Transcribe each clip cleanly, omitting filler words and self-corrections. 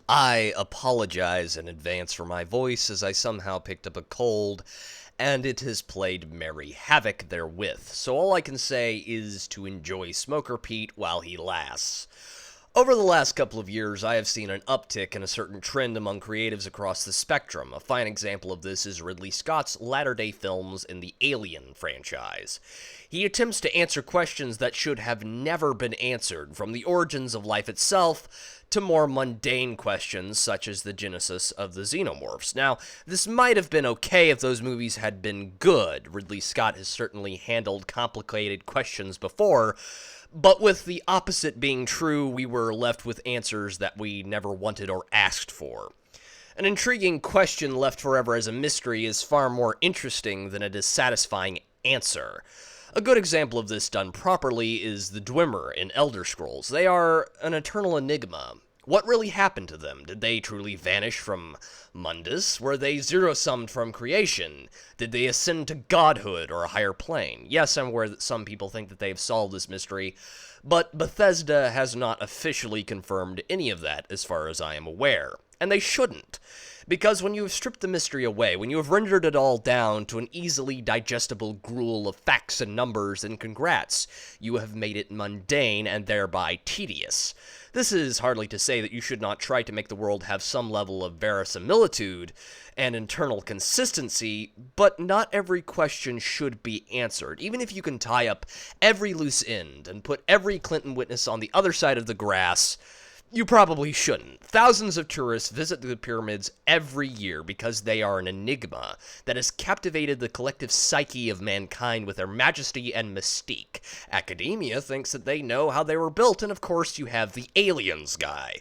I apologize in advance for my voice as I somehow picked up a cold, and it has played merry havoc therewith, so all I can say is to enjoy Smoker Pete while he lasts. Over the last couple of years, I have seen an uptick in a certain trend among creatives across the spectrum. A fine example of this is Ridley Scott's latter-day films in the Alien franchise. He attempts to answer questions that should have never been answered, from the origins of life itself to more mundane questions such as the genesis of the xenomorphs. Now, this might have been okay if those movies had been good. Ridley Scott has certainly handled complicated questions before, but with the opposite being true, we were left with answers that we never wanted or asked for. An intriguing question left forever as a mystery is far more interesting than a dissatisfying answer. A good example of this done properly is the Dwemer in Elder Scrolls. They are an eternal enigma. What really happened to them? Did they truly vanish from Mundus? Were they zero-summed from creation? Did they ascend to godhood or a higher plane? Yes, I'm aware that some people think that they've solved this mystery, but Bethesda has not officially confirmed any of that as far as I am aware. And they shouldn't. Because when you have stripped the mystery away, when you have rendered it all down to an easily digestible gruel of facts and numbers, then congrats, you have made it mundane and thereby tedious. This is hardly to say that you should not try to make the world have some level of verisimilitude and internal consistency, but not every question should be answered. Even if you can tie up every loose end and put every Clinton witness on the other side of the grass, you probably shouldn't. Thousands of tourists visit the pyramids every year because they are an enigma that has captivated the collective psyche of mankind with their majesty and mystique. Academia thinks that they know how they were built, and of course you have the aliens guy.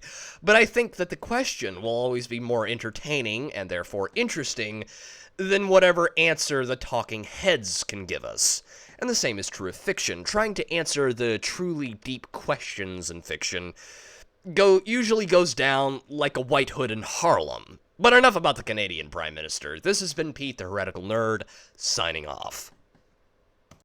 But I think that the question will always be more entertaining, and therefore interesting, than whatever answer the talking heads can give us. And the same is true of fiction. Trying to answer the truly deep questions in fiction usually goes down like a White Hood in Harlem. But enough about the Canadian Prime Minister. This has been Pete, the Heretical Nerd, signing off.